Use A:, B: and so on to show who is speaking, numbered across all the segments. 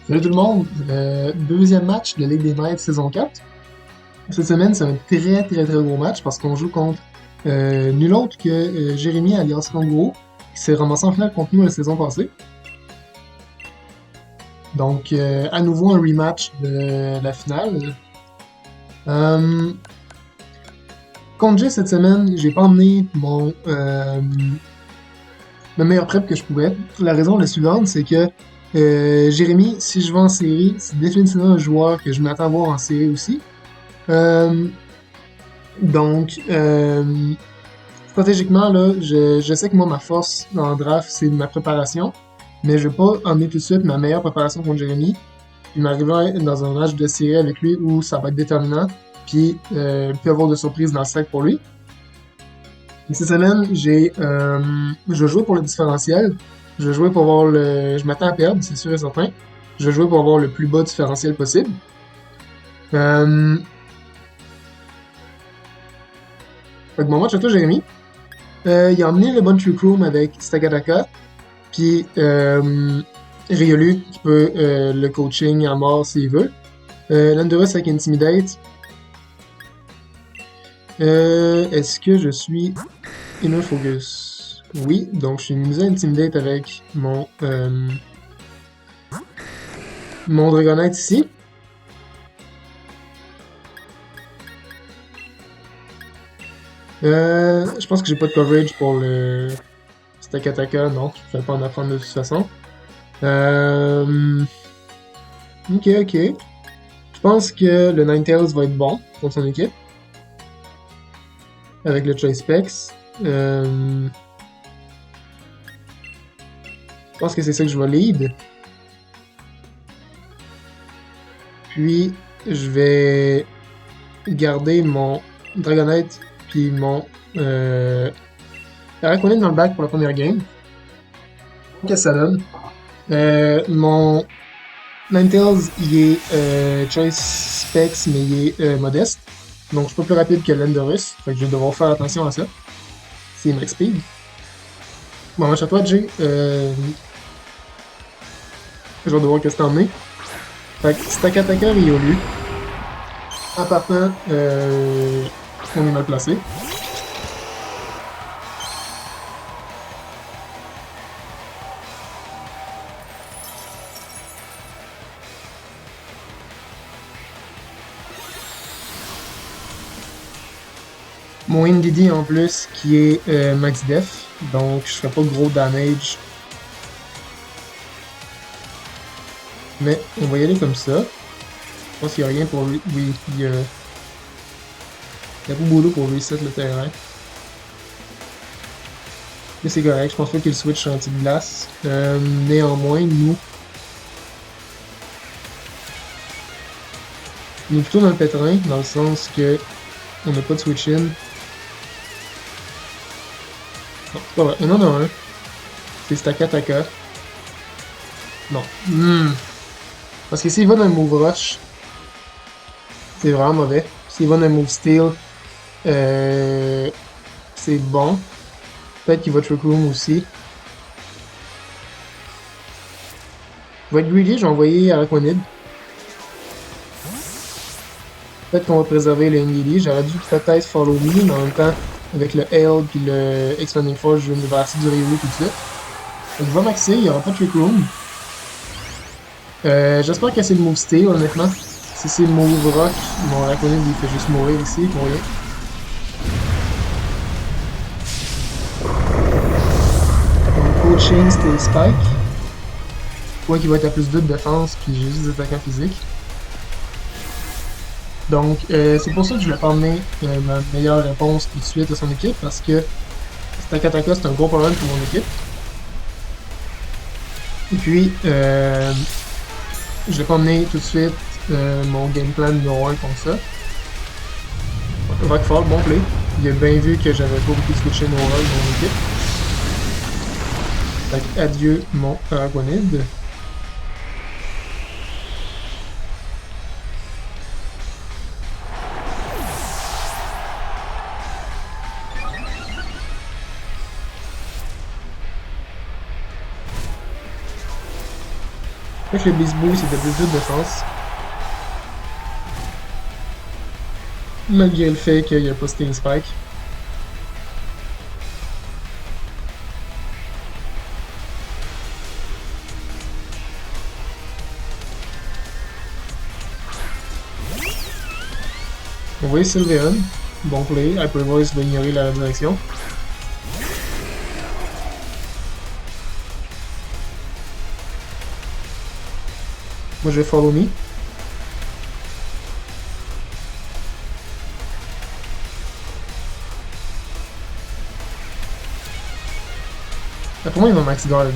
A: Salut tout le monde, deuxième match de Ligue des Maîtres saison 4. Cette semaine, c'est un très gros match parce qu'on joue contre nul autre que Jérémy alias Kangourou, qui s'est ramassé en finale contre nous la saison passée. Donc, à nouveau un rematch de la finale. Euh, Contre Jay cette semaine, j'ai pas emmené le meilleur prep que je pouvais. La raison est la suivante, c'est que Jérémy, si je vais en série, c'est définitivement un joueur que je m'attends à voir en série aussi. Euh, donc, stratégiquement, là, je sais que moi, ma force dans le draft, c'est ma préparation, mais je vais pas emmener tout de suite ma meilleure préparation contre Jérémy, puis m'arriver dans un match de série avec lui où ça va être déterminant, puis peut avoir de surprises dans le sac pour lui. Et cette semaine, je vais jouer pour le différentiel. Je vais jouer pour avoir je m'attends à perdre, c'est sûr et certain. Je vais jouer pour avoir le plus bas différentiel possible. Euh, Fait que bon match à toi, Jérémy. Il a emmené le bon Trick Room avec Stagataka, puis Riolu qui peut le coaching à mort s'il veut. Landorus avec Intimidate. Est-ce que je suis Inner Focus? Oui, donc je suis immunisé à Intimidate avec mon Dragonite ici. Je pense que j'ai pas de coverage pour le Stakataka, non, je vais pas en apprendre de toute façon. Ok. Je pense que le Ninetales va être bon contre son équipe. Avec le Choice Specs. Je pense que c'est ça que je vais lead. Puis, je vais garder mon Dragonite puis mon Araquanid dans le back pour la première game. Qu'est-ce que ça donne? Mon Ninetales, il est Choice Specs, mais il est modeste. Donc, je suis pas plus rapide que l'Endorus. Fait que je vais devoir faire attention à ça. C'est max speed. Bon, match à toi, Jay. Je vais devoir que c'est emmené. Fait que Stakataka Riolu. En partant, on est mal placé. Mon NDD en plus qui est max def, donc je fais pas gros damage. Mais on va y aller comme ça. Je pense qu'il n'y a rien pour lui. Oui, il y a pas boulot pour reset le terrain. Mais c'est correct, je pense pas qu'il switch sur anti-glace. Néanmoins, nous est plutôt dans le pétrin, dans le sens que on n'a pas de switch-in. Non, c'est pas vrai. On en a un. C'est Stakataka. Non. Parce que s'il va dans le move rush, c'est vraiment mauvais. S'il va dans le move steal, c'est bon. Peut-être qu'il va Trick Room aussi. Je vais être greedy, je vais envoyer Araquanid. Peut-être qu'on va préserver le NDD. J'aurais dû peut-être follow me, mais en même temps, avec le Hail puis le Expanding Force, je vais me verser du Ryu tout de suite. Donc, je vais maxer, il n'y aura pas de Trick Room. J'espère que c'est le move stay, honnêtement. Si c'est le move rock, mon Araquanid il fait juste mourir ici pour rien. Donc, coaching, stay spike. Quoi qu'il va être à plus 2 de défense, puis j'ai juste des attaquants physiques. Donc, c'est pour ça que je vais pas emmener ma meilleure réponse tout de suite à son équipe, parce que Stakataka, c'est un gros problème pour mon équipe. Et puis, je vais pas emmener tout de suite mon game plan numéro 1 comme ça. Rockfall, bon play. Il a bien vu que j'avais pas beaucoup switché no roll dans mon équipe. Fait que adieu mon Araquanid. Fait que le Beast Boost c'était plus de défense. Malgré le fait qu'il n'y a pas Sting Spike. On voit Sylveon. Bon play. Hyper Voice va ignorer la direction. Moi je vais Follow Me. Pour moi il va Max Guard.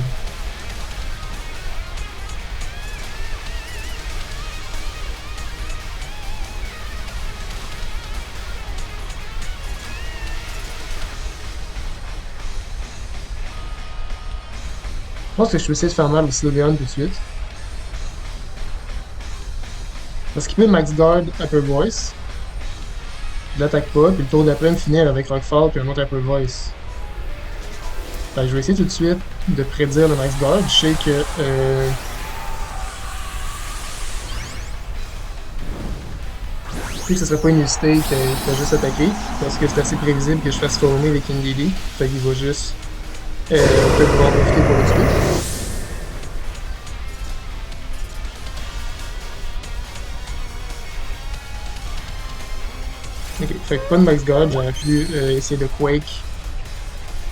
A: Je pense que je vais essayer de faire mal au Sylveon tout de suite. Parce qu'il peut Max Guard Hyper Voice. Je l'attaque pas, puis le tour d'après me finir avec Rockfall puis un autre Hyper Voice. Fait que je vais essayer tout de suite de prédire le Max Guard. Je sais que je sais que ce serait pas une utilité qu'il va juste attaquer, parce que c'est assez prévisible que je fasse tourner avec NDD. Fait qu'il va juste peut-être pouvoir profiter pour le tuer. Ok, fait que pas de Max Guard, j'aurais pu essayer de Quake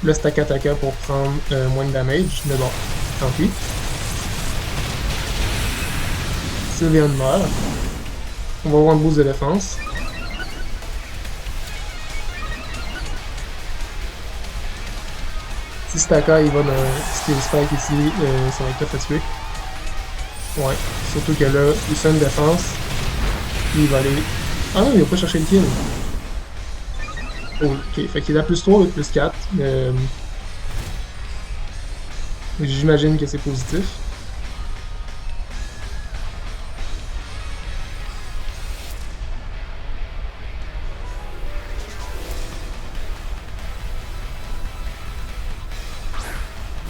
A: le Stack Attacker pour prendre moins de damage, mais bon, tant pis. Sylveon meurt. On va avoir un boost de défense. Si Staka il va dans Steel Spike ici, ça va être tough à tuer. Ouais, surtout que là, il fait une défense. Il va aller. Ah non, il va pas chercher le kill. Oh, ok, fait qu'il a plus 3 ou plus 4. J'imagine que c'est positif.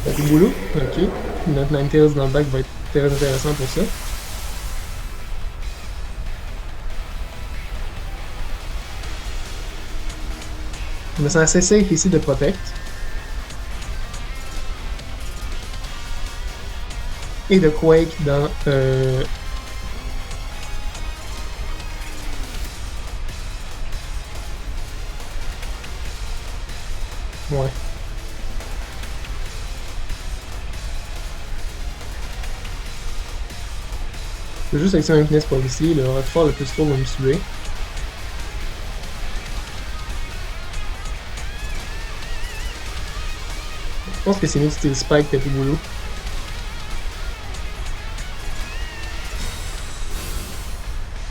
A: Fait que boulot, ok. Notre Ninetales dans le back va être très intéressant pour ça. Je me sens assez safe ici de Protect. Et de Quake dans ouais. Je vais juste activer un Weakness Policy, le Rockfall le plus fort va me tuer. Je pense que c'est mieux de Steel Spike Tapu Bulu.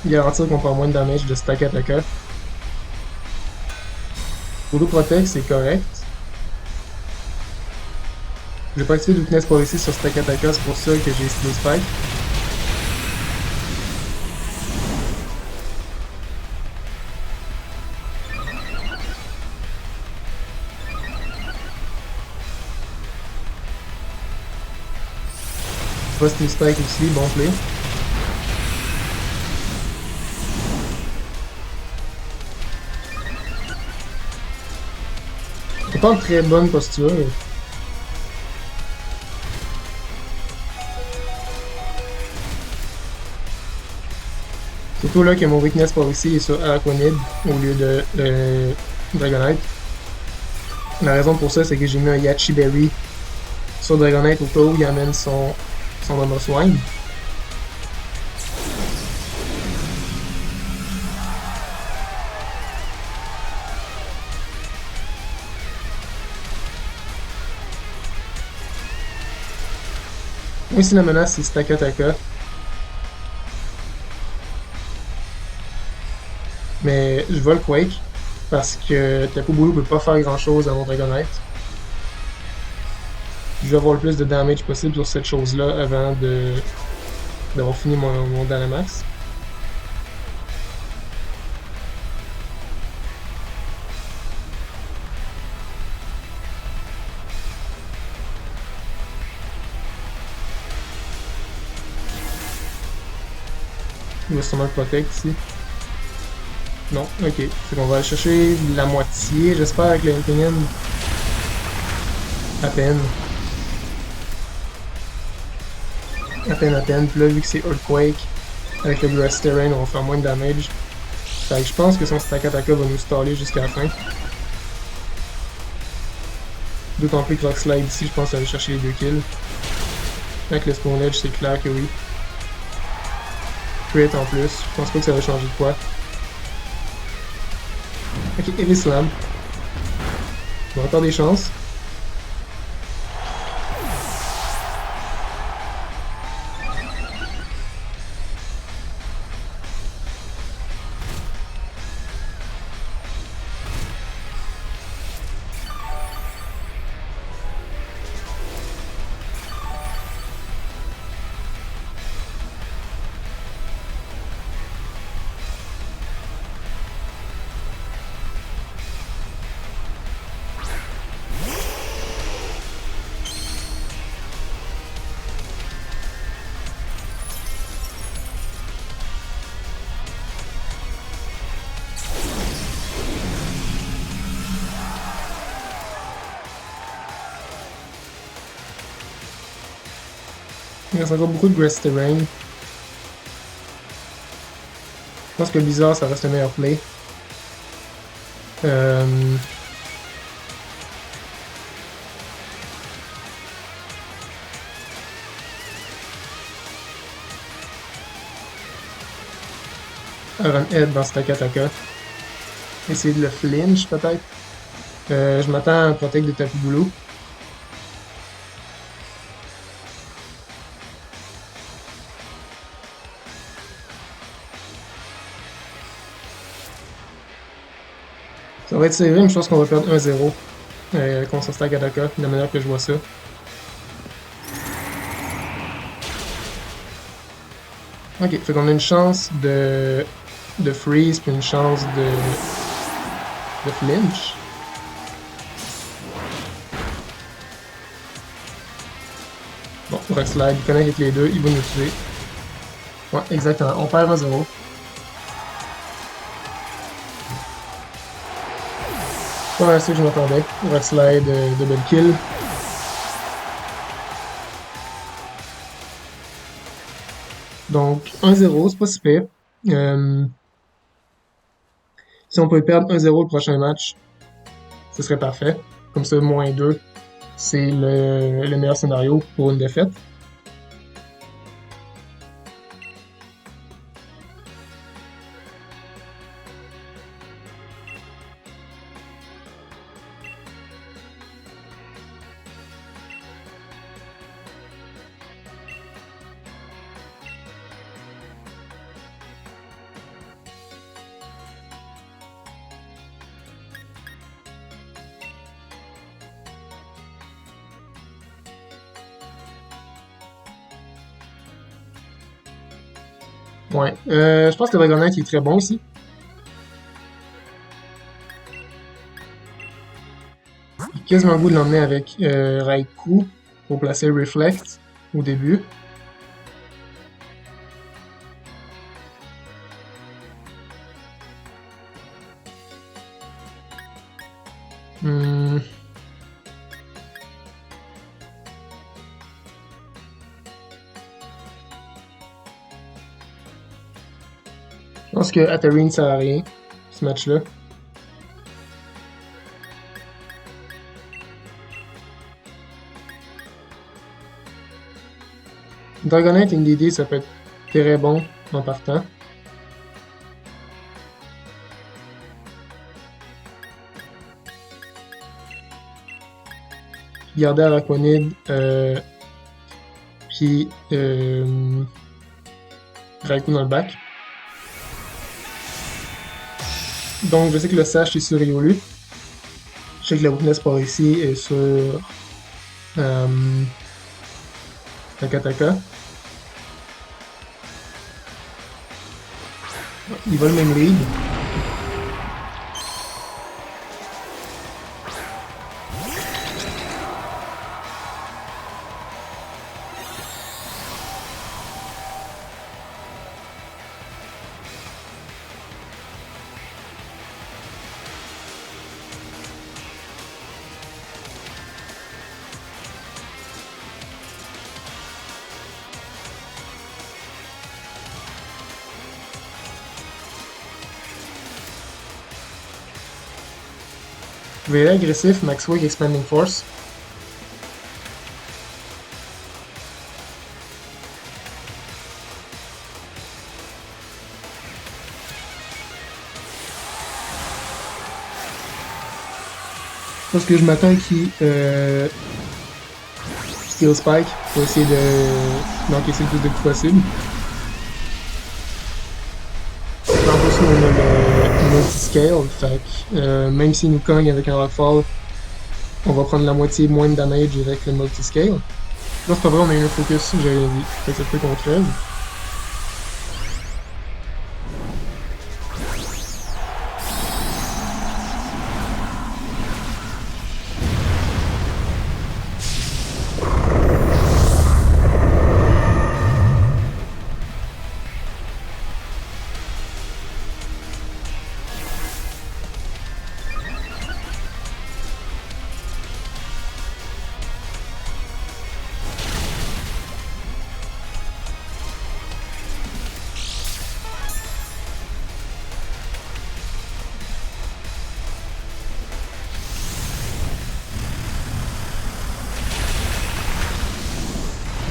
A: Garantir qu'on prend moins de damage de Stack Attacker. Bulu Protect, c'est correct. J'ai pas activé de Weakness Policy sur Stack Attacker, c'est pour ça que j'ai Steel Spike. Pas Steel Spike aussi, bon play. C'est pas en très bonne posture. Surtout là que mon Weakness Policy est sur Araquanid au lieu de Dragonite. La raison pour ça, c'est que j'ai mis un Yachi Berry sur Dragonite au cas où il amène son Swine. Ici la menace c'est Staka Taka. Mais je vole Quake parce que Tapu Bulu peut pas faire grand chose à mon Dragonite. Je veux avoir le plus de damage possible sur cette chose-là avant d'avoir fini mon Dynamax. Il va sûrement le protect ici. Non, ok. Fait qu'on va aller chercher la moitié, j'espère, avec le Helping Hand. À peine. À peine, à peine. Puis là, vu que c'est Earthquake, avec le Grass Terrain, on va faire moins de damage. Fait que je pense que son Stack Attack va nous staller jusqu'à la fin. D'autant plus que Rock Slide ici, je pense que ça va aller chercher les 2 kills. Avec le Stone Edge, c'est clair que oui. Crit en plus, je pense pas que ça va changer de quoi. Ok, Heavy Slam. On a encore des chances. Il reste encore beaucoup de Grass Terrain. Je pense que Blizzard, ça reste le meilleur play. Iron Head dans Stack Attack. Essayer de le flinch, peut-être. Je m'attends à un protect de Tapu Bulu. Ça va être serré, mais je pense qu'on va perdre 1-0 contre Stack Attack, de la manière que je vois ça. Ok, fait qu'on a une chance de freeze, puis une chance de flinch. Bon, Rock Slide, il connecte avec les deux, il va nous tuer. Ouais, exactement, on perd 1-0. Pas ce que je m'attendais. Rock Slide, double kill. Donc, 1-0, c'est pas si pire. Si on peut perdre 1-0 le prochain match, ce serait parfait. Comme ça, -2, c'est le meilleur scénario pour une défaite. Ouais. Je pense que le Dragonite est très bon aussi. J'ai quasiment le goût de l'emmener avec Raikou pour placer Reflect au début. Hmm. Je pense que Atari ne sert à rien, ce match-là. Dragonite NDD, ça peut être très bon en partant. Garder Araquanid, puis Raikou dans le bac. Donc, je sais que le Sash est sur Riolu. Je sais que la weakness par ici est sur Takataka. Il va le même lead. Je vais aller agressif, Max Wake, Expanding Force. Parce que je m'attends qu'il Steel Spike pour essayer d'encaisser le plus de coups possible. En plus, on a le multi-scale, fait que même s'il nous cogne avec un Rockfall, on va prendre la moitié moins de damage avec le multi-scale. Là, c'est pas vrai, on a eu un focus, j'ai rien dit. Fait que ça se peut qu'on crève.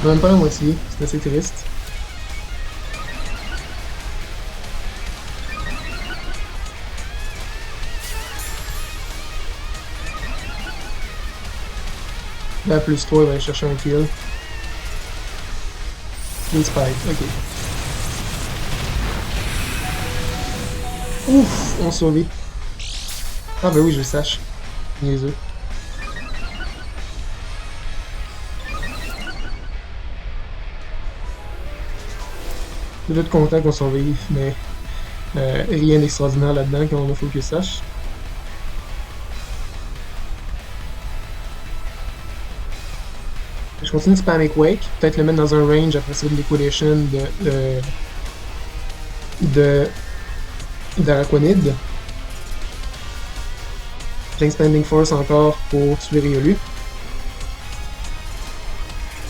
A: Même pas la moitié, c'est assez triste. Là, plus 3, il va aller chercher un kill. Les spikes, ok. Ouf, on survit. Ah ben oui, je le sache. Niaiseux. Je dois être content qu'on survive, mais rien d'extraordinaire là-dedans quand on a focus H. Je continue de spammer Quake, peut-être le mettre dans un range après ça de Liquidation d'Araquanid. Expanding Force encore pour tuer Riolu.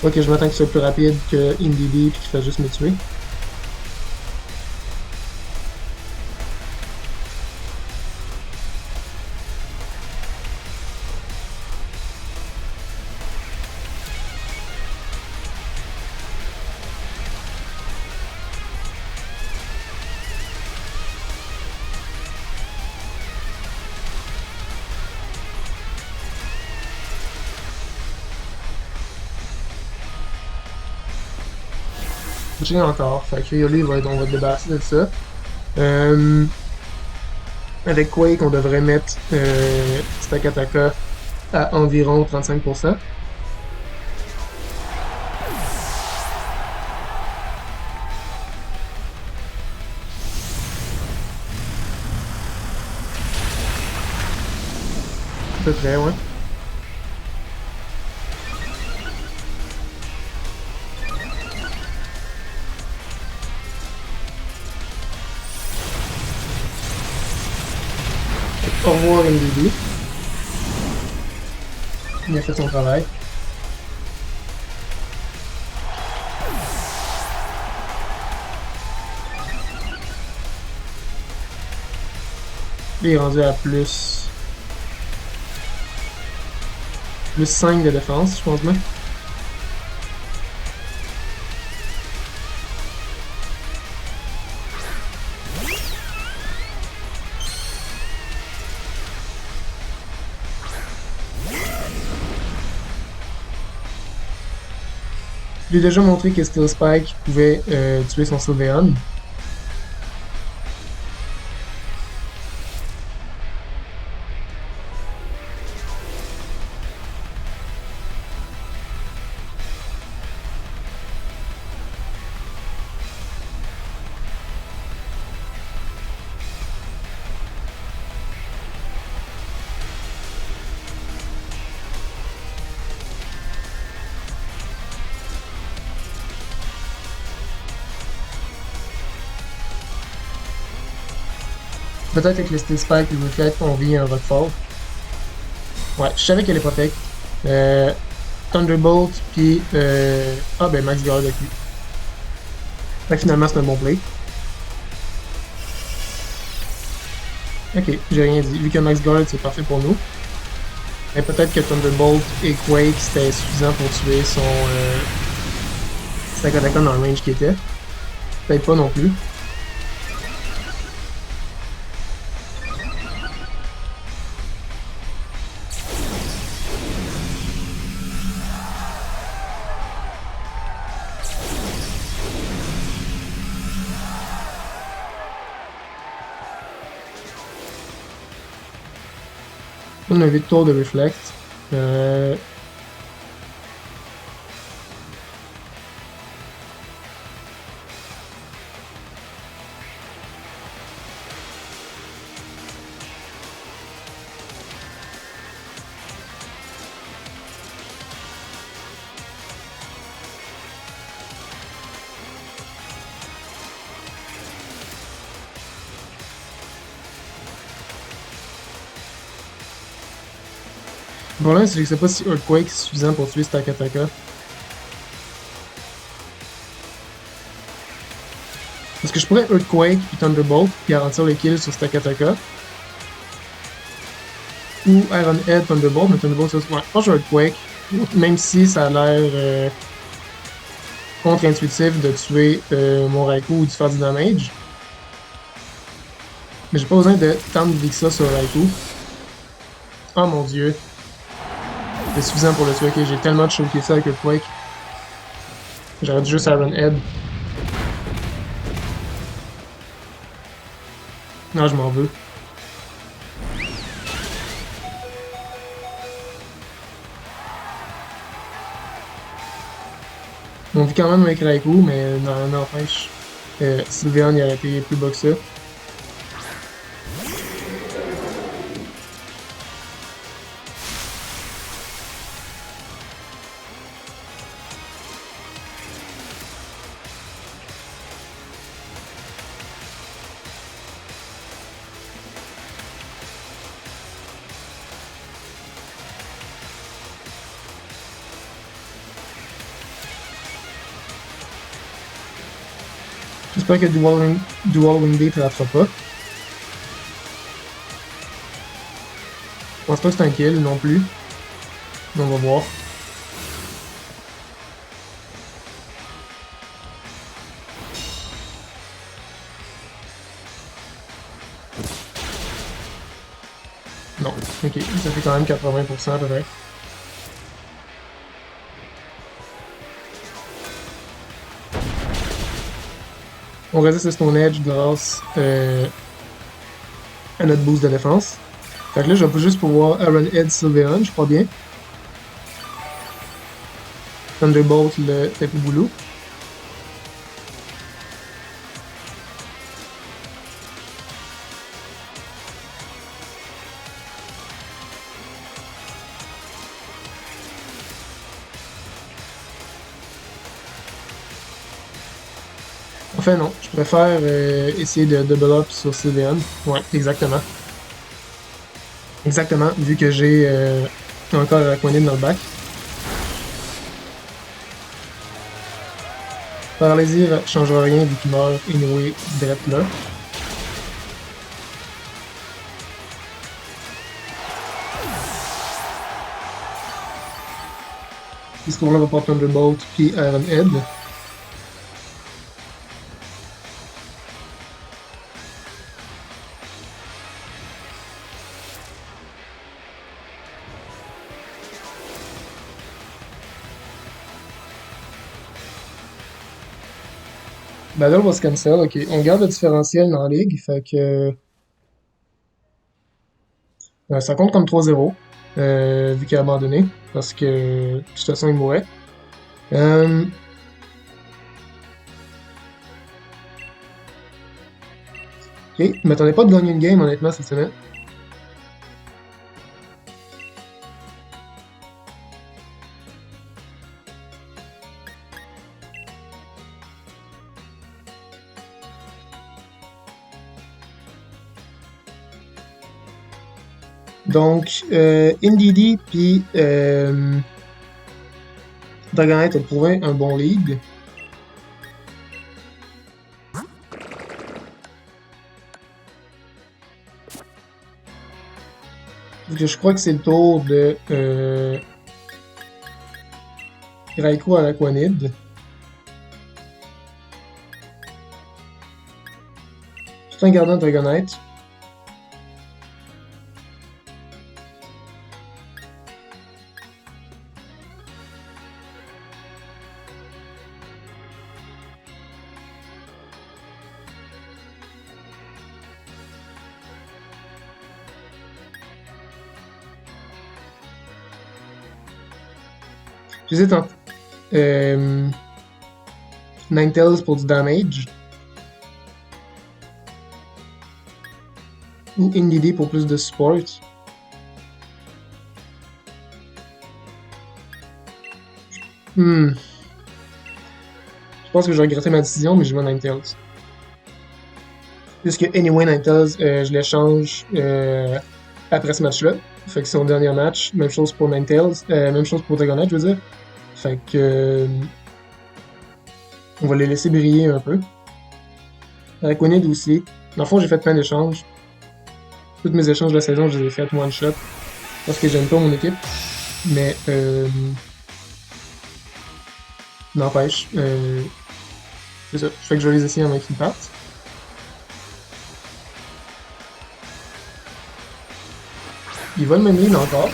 A: Ok, je m'attends qu'il soit plus rapide que Indeedee et qu'il fasse juste me tuer. J'ai encore, fait que Riolu, on va te débarrasser de ça. Avec Quake, on devrait mettre Stack Attacka à environ 35%. À peu près, ouais. Au revoir MDB. Il a fait son travail. Il est rendu à plus 5 de défense, je pense bien. Je lui ai déjà montré que Steel Spike pouvait tuer son Sylveon. Peut-être avec le Steel Spike et le Reflect, on vit un Rockfall. Ouais, je savais qu'elle est protect. Thunderbolt, puis. Ah ben Max Guard avec lui. Fait que finalement, c'est un bon play. Ok, j'ai rien dit. Vu que Max Guard, c'est parfait pour nous. Mais peut-être que Thunderbolt et Quake c'était suffisant pour tuer son Stakataka dans le range qui était. Peut-être pas non plus. On a un tour de Reflect. Euh, Le problème, c'est que je sais pas si Earthquake est suffisant pour tuer Stakataka. Parce que je pourrais Earthquake puis Thunderbolt garantir le kill sur Stakataka. Ou Iron Head Thunderbolt, mais Thunderbolt, ouais, je pense que Earthquake, même si ça a l'air contre-intuitif de tuer mon Raikou ou de faire du damage. Mais j'ai pas besoin de tant de vie que ça sur Raikou. Oh mon dieu. C'est suffisant pour le tuer. Ok, j'ai tellement de choqué ça avec Earthquake. J'aurais dû juste Iron Head. Non, je m'en veux. On vit quand même avec Raikou, mais n'empêche. Sylveon, il aurait été plus bas que ça. J'espère que Dual Wing Beat ne ratera pas. Je pense pas que c'est un kill non plus. Mais on va voir. Non. Ok, ça fait quand même 80% à peu près. On résiste Stone Edge grâce à notre boost de défense. Fait que là, je vais juste pouvoir Iron Head Sylveon, je crois bien. Thunderbolt le Tapu Bulu. Enfin non, je préfère essayer de double up sur Sylveon. Ouais, exactement. Exactement, vu que j'ai encore Aquanid dans le bac. Paralysir changera rien vu qu'il meurt anyway direct là. Puis ce tour-là va pas Thunderbolt puis Iron Head. Ben là, on va se cancel, ok. On garde le différentiel dans la ligue, fait que ça compte comme 3-0, vu qu'il a abandonné, parce que de toute façon, il mourait. Euh, ok, je m'attendais pas de gagner une game, honnêtement, cette semaine. Donc, Indeedee puis Dragonite ont trouvé un bon lead. Parce que je crois que c'est le tour de Raikou Araquanid. C'est un gardien de Dragonite. J'hésite entre Ninetales pour du damage ou Indeedee pour plus de support. Je pense que j'ai regretté ma décision, mais je vais Ninetales. Puisque Anyway Ninetales, je l'échange après ce match-là. Fait que c'est son dernier match. Même chose pour Ninetales. Même chose pour Dragonite, je veux dire. Fait que on va les laisser briller un peu. Avec Winid aussi. Dans le fond, j'ai fait plein d'échanges. Tous mes échanges de la saison, je les ai fait one shot. Parce que j'aime pas mon équipe. Mais n'empêche. C'est ça. Fait que je vais les essayer en main qui partent. Il va le même ligne encore.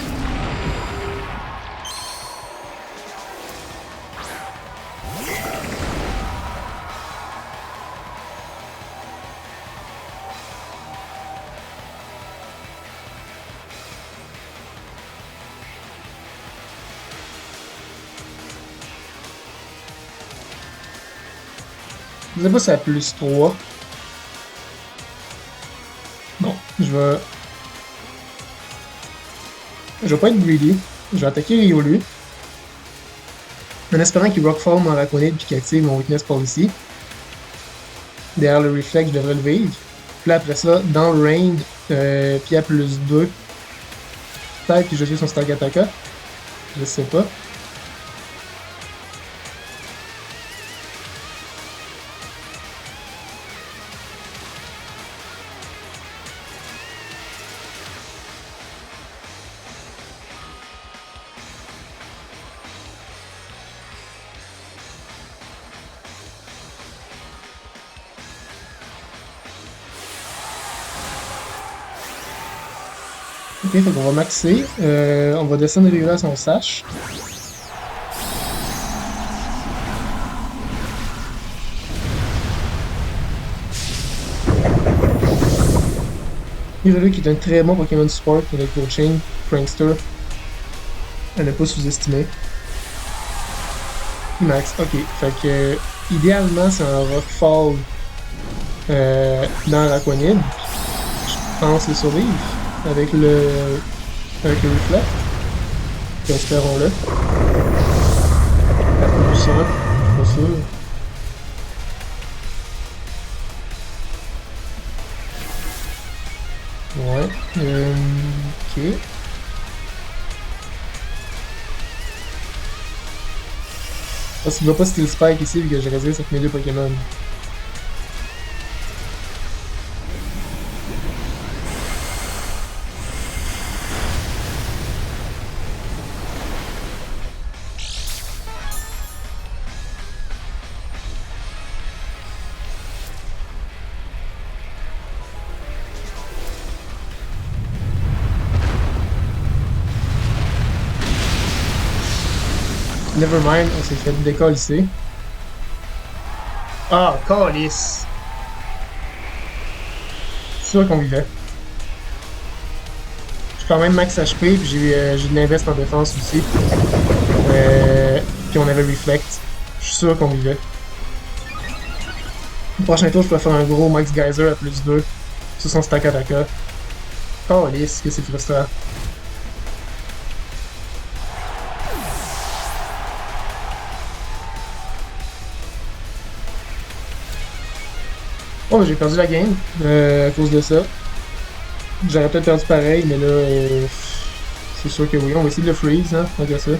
A: Je sais pas si c'est à plus 3. Non, je vais pas être greedy. Je vais attaquer Riolu. En espérant qu'il Rockfall mon Araquanid puis qu'il active mon Weakness Policy. Derrière le Reflect, je devrais le vivre. Puis là, après ça, dans le range, puis à plus 2. Peut-être que je suis son Stack Attacker. Je sais pas. Ok, fait qu'on va maxer. On va descendre Riolu à son Sash. Riolu qui est un très bon Pokémon Support avec Coaching, Prankster. À ne pas sous-estimer. Max, ok. Fait que idéalement c'est un Rockfall dans Araquanid. Je pense le survivre avec le Reflect. Espérons-le. Plus ça, pas sûr. Ouais. Ok. Parce qu'il va pas Steel Spike ici vu que j'ai résisté avec mes deux Pokémon. Nevermind, on s'est fait décoller. Ah, calice! C'est sûr qu'on vivait. Je suis quand même max HP, puis j'ai de l'invest en défense aussi. Puis on avait Reflect. Je suis sûr qu'on vivait. Le prochain tour, je peux faire un gros Max Geyser à plus 2 sur son stack attacker. Calice, que c'est frustrant. Oh, j'ai perdu la game à cause de ça. J'aurais peut-être perdu pareil, mais là, c'est sûr que oui. On va essayer de le freeze, hein, tant que ça.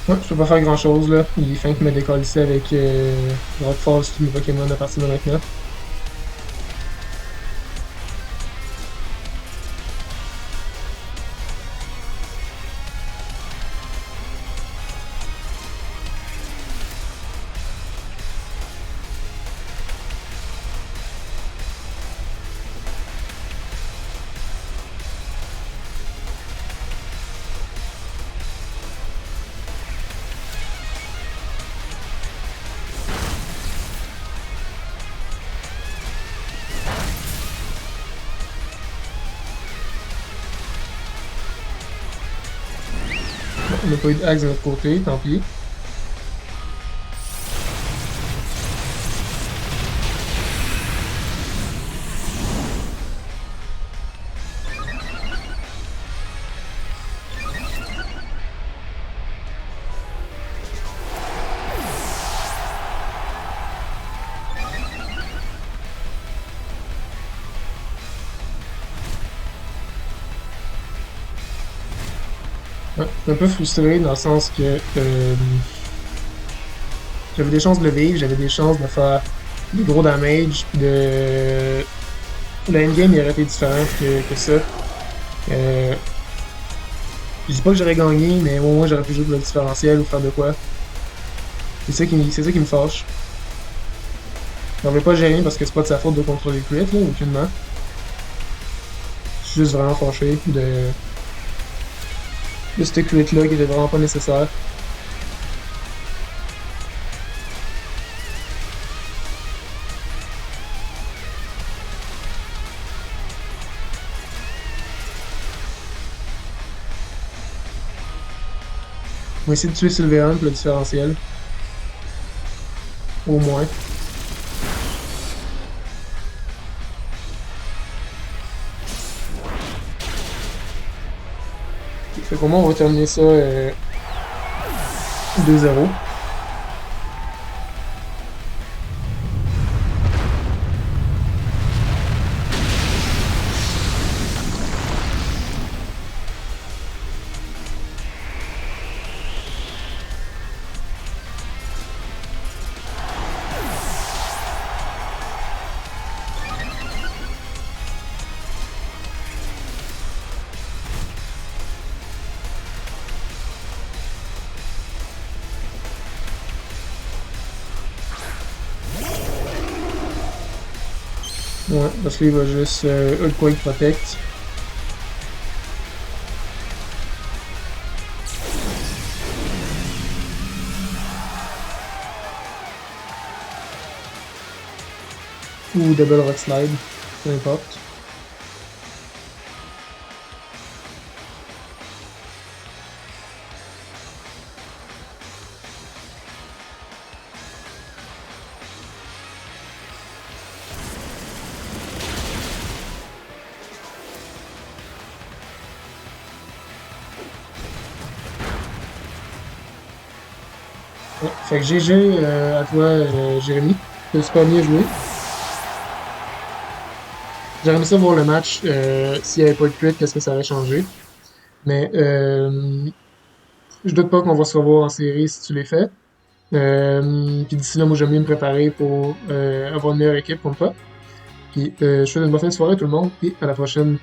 A: Ouais, je peux pas faire grand chose là. Il est fin que me décollissait avec Rockfall sur tous mes Pokémon à partir de maintenant. Bon, on n'a pas eu d'axe de notre côté, tant pis. Ouais, je suis un peu frustré dans le sens que j'avais des chances de le vivre, j'avais des chances de faire des gros damage, puis de... Le endgame il aurait été différent que ça. Euh, je dis pas que j'aurais gagné, mais au moins j'aurais pu jouer pour le différentiel ou faire de quoi. C'est ça qui me fâche. J'en veux pas gérer parce que c'est pas de sa faute de contrôler le crit, là, aucunement. Je suis juste vraiment fâché de ce crit-là qui était vraiment pas nécessaire. On va essayer de tuer Sylveon pour le différentiel. Au moins. Fait qu'au moins on va terminer ça 2-0. Ouais, parce qu'il va juste Earthquake Protect. Ou Double Rock Slide. Peu importe. Ouais, fait que GG à toi, Jérémy. T'as super bien joué. J'aimerais ça voir le match s'il n'y avait pas de crit, qu'est-ce que ça aurait changé. Mais je doute pas qu'on va se revoir en série si tu les fais. Puis d'ici là, moi j'aime bien me préparer pour avoir une meilleure équipe contre toi. Puis je te souhaite une bonne fin de soirée tout le monde et à la prochaine.